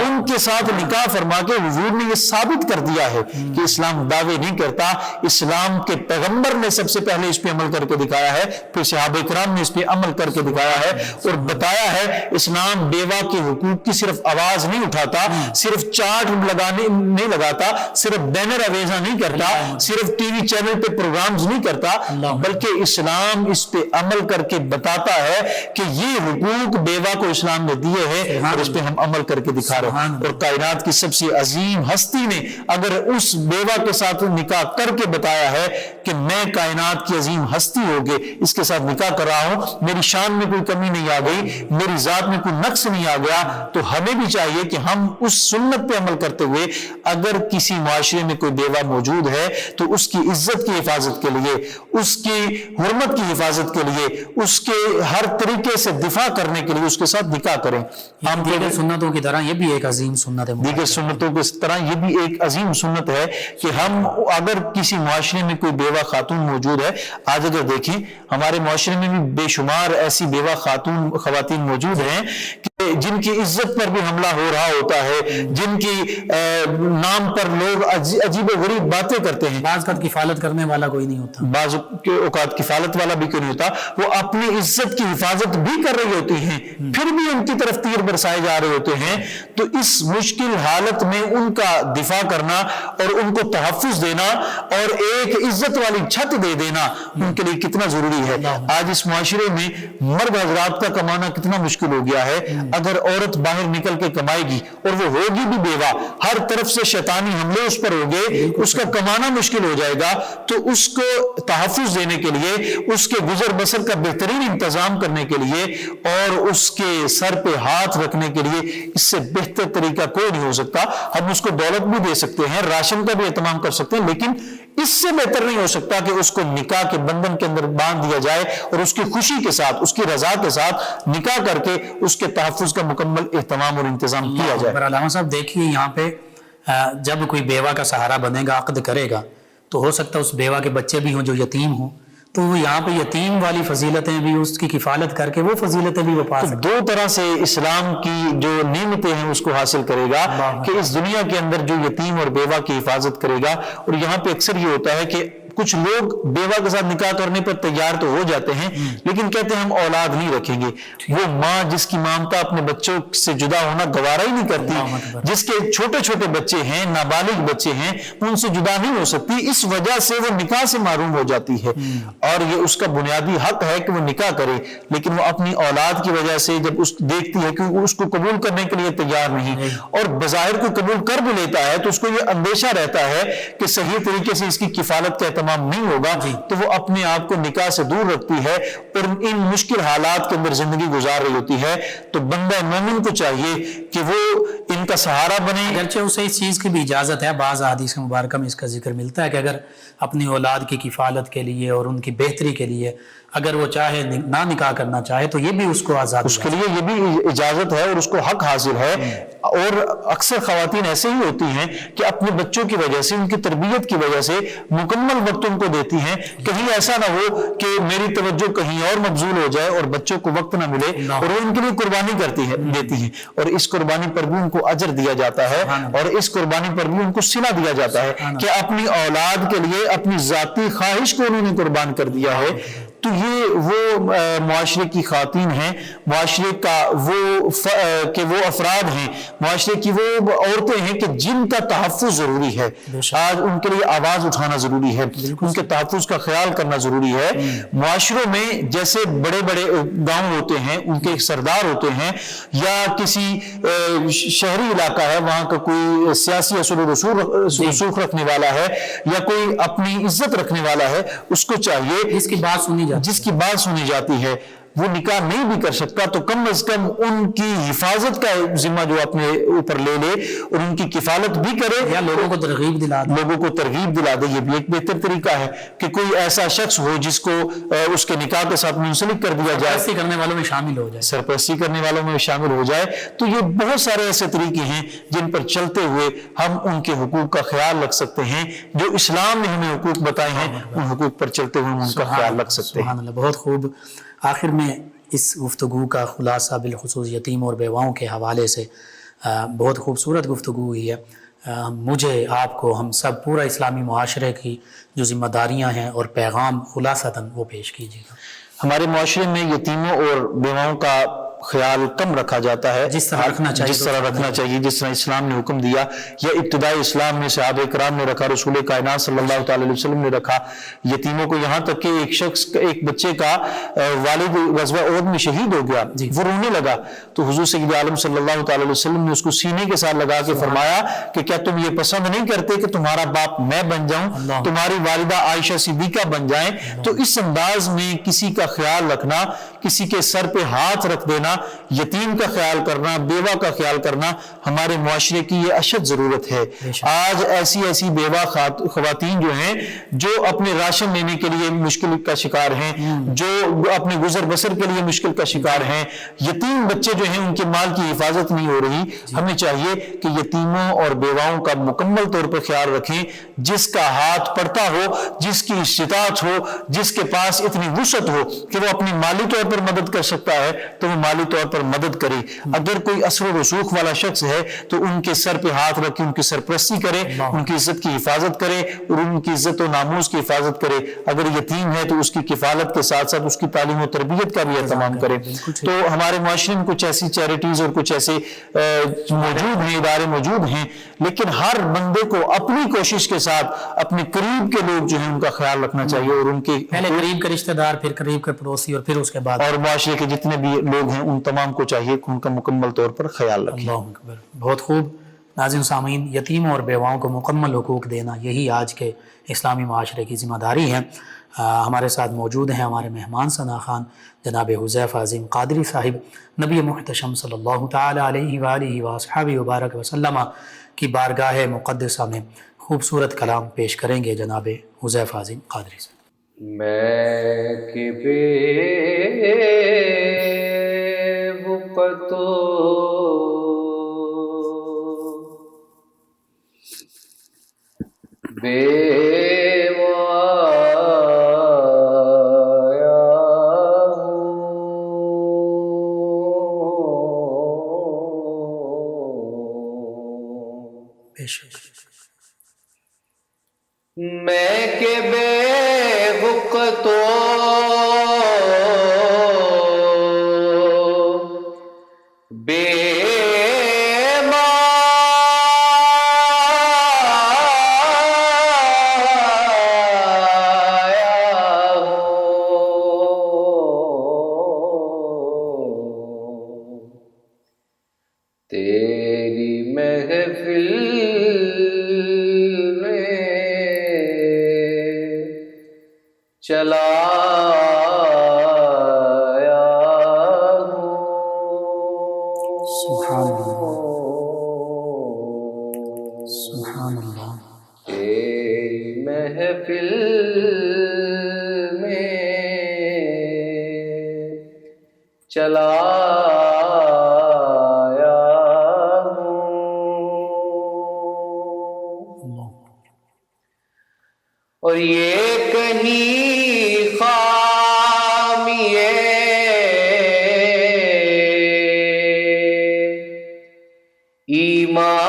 ان کے ساتھ نکاح فرما کے حضور نے یہ ثابت کر دیا ہے کہ اسلام دعوے نہیں کرتا. اسلام کے پیغمبر نے سب سے پہلے اس پہ عمل کر کے دکھایا ہے، پھر صحابہ کرام نے اس پہ عمل کر کے دکھایا ہے اور بتایا ہے. اسلام بیوہ کے حقوق کی صرف آواز نہیں اٹھاتا، صرف چارٹ نہیں لگاتا، صرف بینر اویزہ نہیں کرتا، صرف ٹی وی چینل پہ پروگرامز نہیں کرتا، بلکہ اسلام اس پہ عمل کر کے بتاتا ہے کہ یہ حقوق بیوہ کو اسلام نے دیے ہیں اور اس پہ ہم عمل کر کے دکھا رہے ہیں. اور کائنات کی سب سے عظیم ہستی نے اگر اس بیوہ کے ساتھ نکاح کر کے بتایا ہے کہ میں کائنات کی عظیم ہستی ہوگے اس کے ساتھ نکاح کر رہا ہوں، میری شان میں کوئی کمی نہیں آ گئی، میری ذات میں کوئی نقص نہیں آ گیا، تو ہمیں بھی چاہیے کہ ہم اس سنت پہ عمل کرتے ہوئے اگر کسی معاشرے میں کوئی بیوہ موجود ہے تو اس کی عزت کی حفاظت کے لیے، اس کی حرمت کی حفاظت کے لیے، اس کے ہر طریقے سے دفاع کرنے کے لیے اس کے ساتھ نکاح کریں. ہم دیگر سنتوں کی طرح یہ بھی ایک عظیم سنت ہے، دیگر سنتوں کی طرح یہ بھی ایک عظیم سنت ہے کہ ہم اگر کسی معاشرے میں کوئی بیوہ خاتون موجود ہے، آج اگر دیکھیں ہمارے معاشرے میں بھی بے شمار ایسی بیوہ خواتین موجود ہیں جن کی عزت پر بھی حملہ ہو رہا ہوتا ہے، جن کی نام پر لوگ عجیب و غریب باتیں کرتے ہیں. بعض اوقات کفالت کرنے والا کوئی نہیں ہوتا، بعض اوقات کفالت والا بھی کوئی نہیں ہوتا، وہ اپنی عزت کی حفاظت بھی کر رہی ہوتی ہیں، پھر بھی ان کی طرف تیر برسائے جا رہے ہوتے ہیں. تو اس مشکل حالت میں ان کا دفاع کرنا اور ان کو تحفظ دینا اور ایک عزت والی چھت دے دینا ان کے لیے کتنا ضروری ہے. آج اس معاشرے میں مرد حضرات کا کمانا کتنا مشکل ہو گیا ہے. اگر عورت باہر نکل کے کمائے گی اور وہ ہوگی بھی بیوہ، ہر طرف سے شیطانی حملے اس پر ہوں گے، اس کا کمانا مشکل ہو جائے گا. تو اس کو تحفظ دینے کے لیے، اس کے گزر بسر کا بہترین انتظام کرنے کے لیے اور اس کے سر پہ ہاتھ رکھنے کے لیے اس سے بہتر طریقہ کوئی نہیں ہو سکتا. ہم اس کو دولت بھی دے سکتے ہیں، راشن کا بھی اہتمام کر سکتے ہیں، لیکن اس سے بہتر نہیں ہو سکتا کہ اس کو نکاح کے بندھن کے اندر باندھ دیا جائے اور اس کی خوشی کے ساتھ، اس کی رضا کے ساتھ نکاح کر کے اس کے تحفظ کا مکمل اہتمام اور انتظام کیا جائے. علامہ صاحب دیکھیے یہاں پہ جب کوئی بیوہ کا سہارا بنے گا، عقد کرے گا، تو ہو سکتا ہے اس بیوہ کے بچے بھی ہوں جو یتیم ہوں، تو وہ یہاں پہ یتیم والی فضیلتیں بھی، اس کی کفالت کر کے وہ فضیلتیں بھی وہ پا سکتے ہیں. دو طرح سے اسلام کی جو نعمتیں ہیں اس کو حاصل کرے گا کہ اس دنیا کے اندر جو یتیم اور بیوہ کی حفاظت کرے گا. اور یہاں پہ اکثر یہ ہوتا ہے کہ کچھ لوگ بیوہ کے ساتھ نکاح کرنے پر تیار تو ہو جاتے ہیں، لیکن کہتے ہیں ہم اولاد نہیں رکھیں گے. وہ ماں جس کی مامتا اپنے بچوں سے جدا ہونا گوارا ہی نہیں کرتی، جس کے چھوٹے چھوٹے بچے ہیں، نابالغ بچے ہیں، ان سے جدا نہیں ہو سکتی، اس وجہ سے وہ نکاح سے محروم ہو جاتی ہے. اور یہ اس کا بنیادی حق ہے کہ وہ نکاح کرے، لیکن وہ اپنی اولاد کی وجہ سے جب اس دیکھتی ہے کہ اس کو قبول کرنے کے لیے تیار نہیں اور بظاہر کو قبول کر بھی لیتا ہے، تو اس کو یہ اندیشہ رہتا ہے کہ صحیح طریقے سے اس کی کفالت کا اہتمام نہیں ہوگا، تو وہ اپنے آپ کو نکاح سے دور رکھتی ہے اور ان مشکل حالات کے اندر زندگی گزار رہی ہوتی ہے. تو بندہ مومن کو چاہیے کہ وہ ان کا سہارا بنے. اگرچہ اسے اس چیز کی بھی اجازت ہے، بعض احادیث مبارکہ میں اس کا ذکر ملتا ہے کہ اگر اپنی اولاد کی کفالت کے لیے اور ان کی بہتری کے لیے اگر وہ چاہے نہ نکاح کرنا چاہے تو یہ بھی اس کو آزاد، اس کے لیے یہ بھی اجازت ہے اور اس کو حق حاصل ہے. اور اکثر خواتین ایسے ہی ہوتی ہیں کہ اپنے بچوں کی وجہ سے، ان کی تربیت کی وجہ سے مکمل وقت ان کو دیتی ہیں. کہیں ایسا نہ ہو کہ میری توجہ کہیں اور مبذول ہو جائے اور بچوں کو وقت نہ ملے، اور وہ ان کے لیے قربانی دیتی ہیں، اور اس قربانی پر بھی ان کو اجر دیا جاتا ہے اور اس قربانی پر بھی ان کو صلہ دیا جاتا ہے کہ اپنی اولاد کے لیے اپنی ذاتی خواہش کو انہوں نے قربان کر دیا ہے. تو یہ وہ معاشرے کی خواتین ہیں، معاشرے کا وہ افراد ہیں، معاشرے کی وہ عورتیں ہیں کہ جن کا تحفظ ضروری ہے. آج ان کے لیے آواز اٹھانا ضروری ہے، ان کے تحفظ کا خیال کرنا ضروری ہے. معاشروں میں جیسے بڑے بڑے گاؤں ہوتے ہیں، ان کے سردار ہوتے ہیں، یا کسی شہری علاقہ ہے، وہاں کا کوئی سیاسی اصول و رسوخ رکھنے والا ہے یا کوئی اپنی عزت رکھنے والا ہے، اس کو چاہیے جس کی بات سنی جاتی ہے وہ نکاح نہیں بھی کر سکتا تو کم از کم ان کی حفاظت کا ذمہ جو اپنے اوپر لے لے اور ان کی کفالت بھی کرے یا لوگوں کو ترغیب دلا دے. یہ بھی ایک بہتر طریقہ ہے کہ کوئی ایسا شخص ہو جس کو اس کے نکاح کے ساتھ منسلک کر دیا جائے، سرپرستی کرنے والوں میں شامل ہو جائے. تو یہ بہت سارے ایسے طریقے ہیں جن پر چلتے ہوئے ہم ان کے حقوق کا خیال رکھ سکتے ہیں. جو اسلام نے ہمیں حقوق بتائے ہیں ان حقوق پر چلتے ہوئے ہم ان کا خیال رکھ سکتے ہیں. بہت خوب. آخر میں اس گفتگو کا خلاصہ بالخصوص یتیم اور بیواؤں کے حوالے سے بہت خوبصورت گفتگو ہوئی ہے. مجھے، آپ کو، ہم سب پورا اسلامی معاشرے کی جو ذمہ داریاں ہیں اور پیغام خلاصتاً وہ پیش کیجیے گا. ہمارے معاشرے میں یتیموں اور بیواؤں کا خیال کم رکھا جاتا ہے، جس طرح رکھنا چاہیے، جس طرح اسلام نے حکم دیا یا ابتدائی اسلام میں صحابہ کرام نے رکھا، رسول کائنات صلی اللہ تعالی علیہ وسلم نے رکھا. یتیموں کو یہاں تک کہ ایک بچے کا والد غزوہ احد میں شہید ہو گیا، وہ رونے لگا تو حضور سید عالم صلی اللہ تعالی علیہ وسلم نے اس کو سینے کے ساتھ لگا کے فرمایا کہ کیا تم یہ پسند نہیں کرتے کہ تمہارا باپ میں بن جاؤں، تمہاری والدہ عائشہ صدیقہ بن جائیں. تو اس انداز میں کسی کا خیال رکھنا، کسی کے سر پہ ہاتھ رکھ دینا، یتیم کا خیال کرنا، بیوہ کا خیال کرنا ہمارے معاشرے کی یہ اشد ضرورت ہے. آج ایسی بیوہ خواتین جو ہیں جو اپنے راشن لینے کے لیے مشکل کا شکار ہیں، جو اپنے گزر بسر کے لیے مشکل کا شکار ہیں، یتیم بچے جو ہیں ان کے مال کی حفاظت نہیں ہو رہی. ہمیں چاہیے کہ یتیموں اور بیواؤں کا مکمل طور پر خیال رکھیں. جس کا ہاتھ پڑتا ہو، جس کی استطاعت ہو، جس کے پاس اتنی وسعت ہو کہ وہ اپنی مالی طور پر اگر مدد کر سکتا ہے تو وہ مالی طور پر مدد کرے. اگر کوئی اثر و رسوخ والا شخص ہے تو ان کے سر پہ ہاتھ رکھ کے ان کی سرپرستی کرے, ان کی عزت کی حفاظت کرے اور ان کی عزت و ناموس کی حفاظت کرے. اگر یتیم ہے تو اس کی کفالت کے ساتھ ساتھ اس کی تعلیم و تربیت کا بھی اہتمام کرے. تو ہمارے معاشرے میں کچھ ایسی چیریٹیز اور کچھ ایسے موجود ہیں, ادارے موجود ہیں, لیکن ہر بندے کو اپنی کوشش کے ساتھ اپنے قریب کے لوگ جو ہیں ان کا خیال رکھنا چاہیے, اور ان کے پہلے قریب کے رشتہ دار, پھر قریب کے پڑوسی, اور پھر اس کے بعد اور معاشرے کے جتنے بھی لوگ ہیں ان تمام کو چاہیے کہ ان کا مکمل طور پر خیال رکھیں. اللہ اکبر. بہت خوب. ناظرین سامعین, یتیموں اور بیواؤں کو مکمل حقوق دینا یہی آج کے اسلامی معاشرے کی ذمہ داری ہے. ہمارے ساتھ موجود ہیں ہمارے مہمان ثنا خان جناب حذیفہ عظیم قادری صاحب. نبی محتشم صلی اللہ تعالی علیہ وآلہ وصحبہ وبارک وسلم کی بارگاہ مقدسہ میں خوبصورت کلام پیش کریں گے جناب حذیفہ عظیم قادری صاحب. میں کہ بے وقتو بے وایا ہوں, بے شک. میں کہ بے وقتو بے تیری محفل میں چلا آیا ہوں. سبحان اللہ, سبحان اللہ. تیری محفل میں چلا اور یہ کہیں خامیے ایمان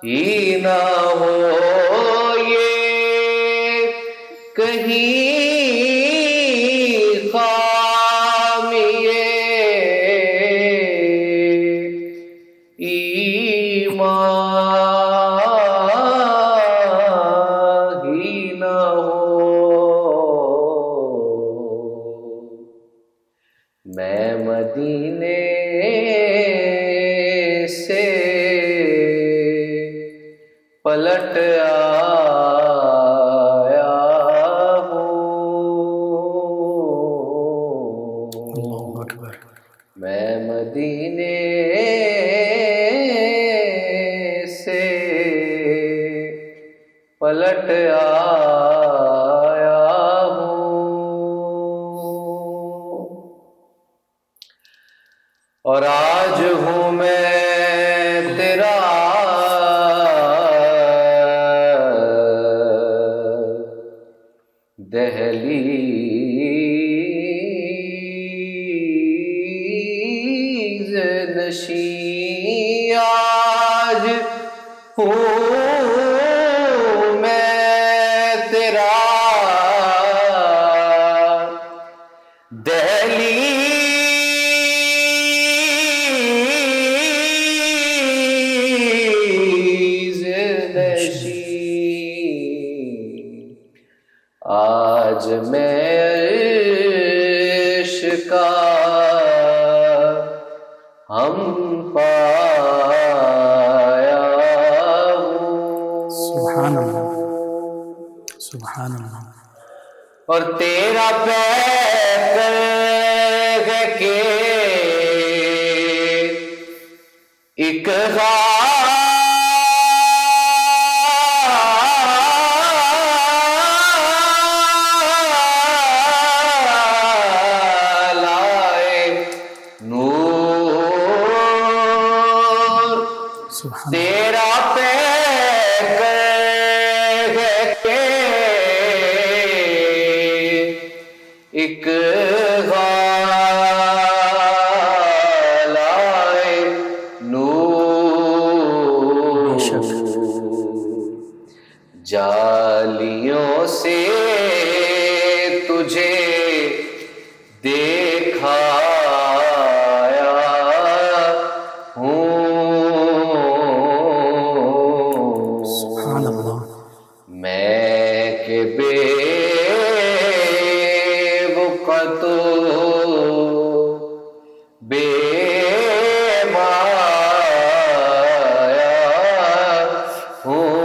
ہی نہ ہو, یہ کہیں میں مدینے سے پلٹ آیا ہوں. اللہ اکبر. میں مدینے سے پلٹ آیا ہوں, اور آج ہوں میں تیرا دہلیز نشین. آج ہوں میں تیرا دہلیز نشین. آج میں عرش کا ہم پایا ہوں. سبحان اللہ, سبحان اللہ. اور تیرا پیکر ہے کہ ایک سبحان تیرا پیکر ہے کہ ایک غالائے نور جالیوں سے تجھے دیکھایا ہوں سبحان اللہ میں کہ بے وقت بے مایا ہوں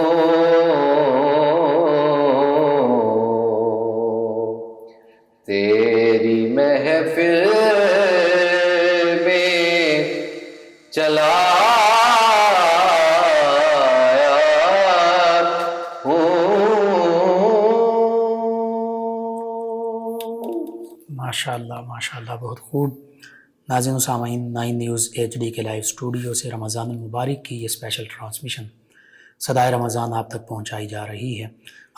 تیری محفل میں چلا ماشاء اللہ بہت خوب. ناظرین و سامعین، 9 نیوز HD کے لائیو اسٹوڈیو سے رمضان المبارک کی یہ اسپیشل ٹرانسمیشن صدائے رمضان آپ تک پہنچائی جا رہی ہے.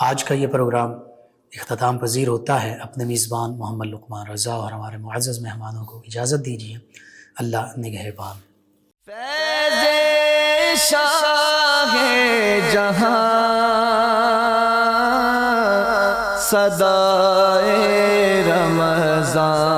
آج کا یہ پروگرام اختتام پذیر ہوتا ہے. اپنے میزبان محمد لقمان رضا اور ہمارے معزز مہمانوں کو اجازت دیجیے. اللہ نگہبان. فیض شاہ جہاں صدائے رمضان